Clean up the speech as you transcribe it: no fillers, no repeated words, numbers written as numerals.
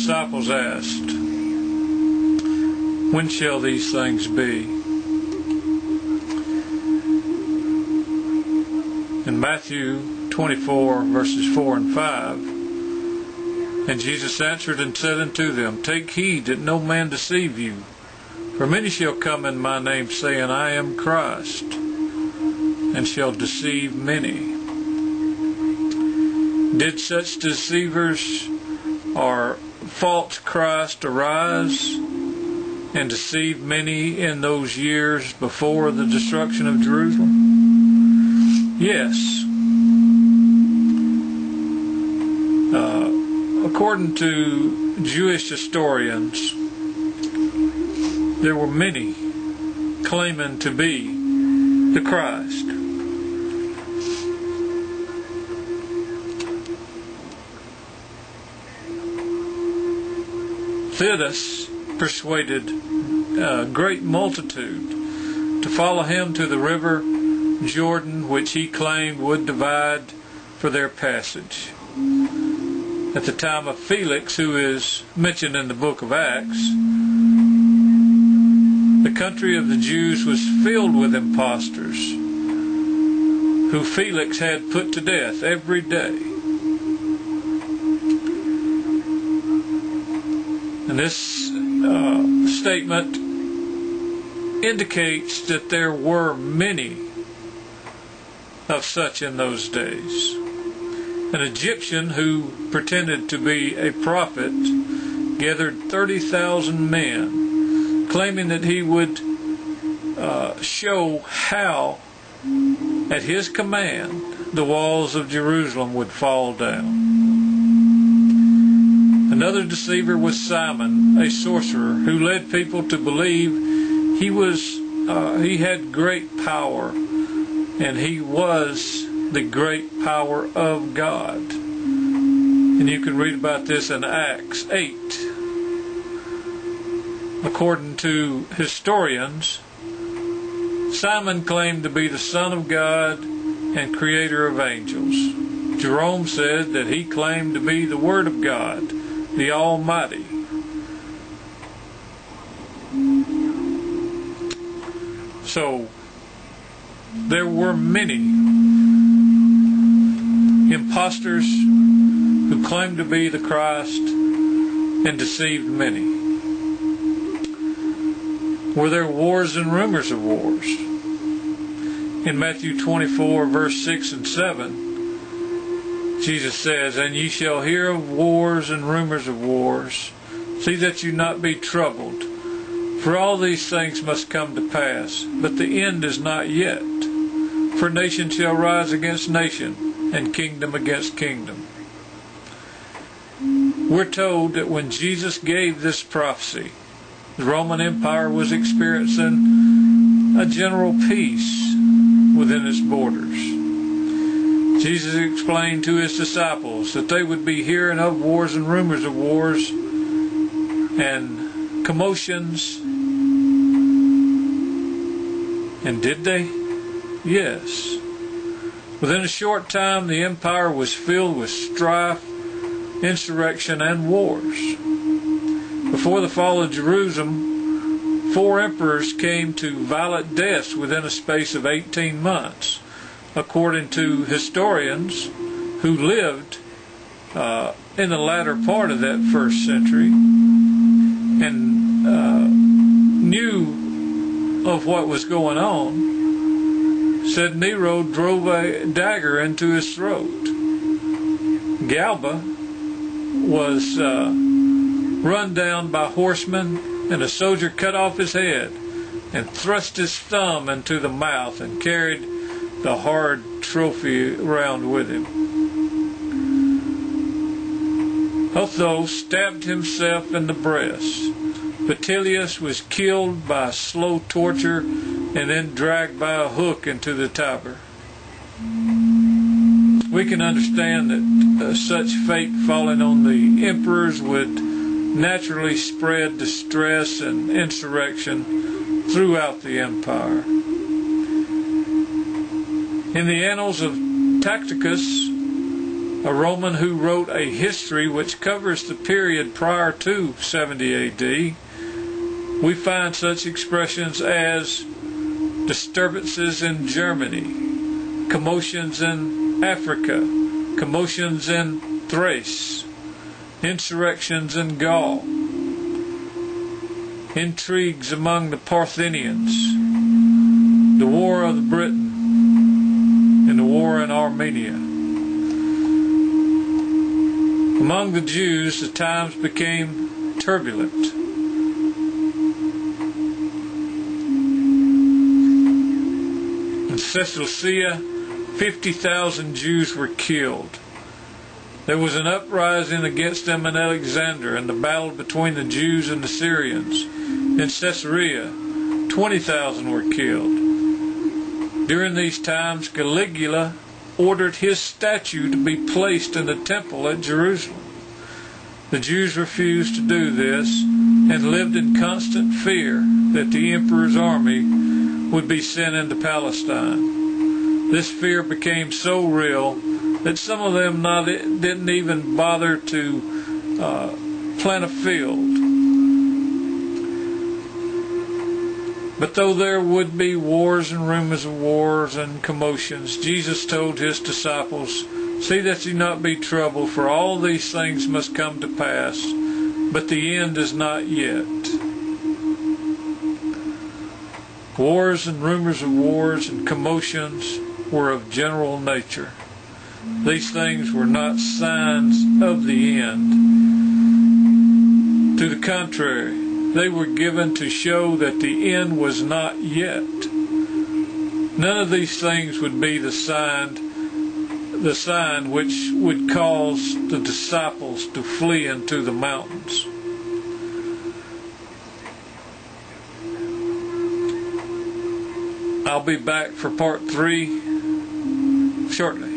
disciples asked, "When shall these things be?" In Matthew 24, verses 4 and 5, "And Jesus answered and said unto them, Take heed that no man deceive you. For many shall come in my name, saying, I am Christ, and shall deceive many." Did such deceivers or false Christ arise and deceive many in those years before the destruction of Jerusalem? Yes. According to Jewish historians, there were many claiming to be the Christ. Theudas persuaded a great multitude to follow him to the river Jordan, which he claimed would divide for their passage. At the time of Felix, who is mentioned in the book of Acts, the country of the Jews was filled with impostors, who Felix had put to death every day. And this statement indicates that there were many of such in those days. An Egyptian who pretended to be a prophet gathered 30,000 men, claiming that he would show how, at his command, the walls of Jerusalem would fall down. Another deceiver was Simon, a sorcerer, who led people to believe he had great power, and he was the great power of God. And you can read about this in Acts 8. According to historians, Simon claimed to be the Son of God and creator of angels. Jerome said that he claimed to be the Word of God, the Almighty. So, there were many impostors who claimed to be the Christ and deceived many. Were there wars and rumors of wars? In Matthew 24, verse 6 and 7, Jesus says, "And ye shall hear of wars and rumors of wars. See that you not be troubled. For all these things must come to pass, but the end is not yet. For nation shall rise against nation, and kingdom against kingdom." We're told that when Jesus gave this prophecy, the Roman Empire was experiencing a general peace within its borders. Jesus explained to his disciples that they would be hearing of wars and rumors of wars and commotions. And did they? Yes. Within a short time, the empire was filled with strife, insurrection, and wars. Before the fall of Jerusalem, 4 emperors came to violent deaths within a space of 18 months, according to historians who lived in the latter part of that first century and knew of what was going on. Said Nero drove a dagger into his throat. Galba was run down by horsemen, and a soldier cut off his head and thrust his thumb into the mouth and carried the hard trophy around with him. Otho stabbed himself in the breast. Vitellius was killed by slow torture and then dragged by a hook into the Tiber. We can understand that such fate falling on the emperors would naturally spread distress and insurrection throughout the empire. In the annals of Tacitus, a Roman who wrote a history which covers the period prior to 70 AD, we find such expressions as disturbances in Germany, commotions in Africa, commotions in Thrace, insurrections in Gaul, intrigues among the Parthians, the War of the Britain, and the war in Armenia. Among the Jews, the times became turbulent. In Caesarea, 50,000 Jews were killed. There was an uprising against them in Alexandria, and the battle between the Jews and the Syrians. In Caesarea, 20,000 were killed. During these times, Caligula ordered his statue to be placed in the temple at Jerusalem. The Jews refused to do this and lived in constant fear that the emperor's army would be sent into Palestine. This fear became so real that some of them didn't even bother to plant a field. But though there would be wars and rumors of wars and commotions, Jesus told his disciples, "See that you not be troubled, for all these things must come to pass, but the end is not yet." Wars and rumors of wars and commotions were of general nature. These things were not signs of the end. To the contrary, they were given to show that the end was not yet. None of these things would be the sign which would cause the disciples to flee into the mountains. I'll be back for part 3 shortly.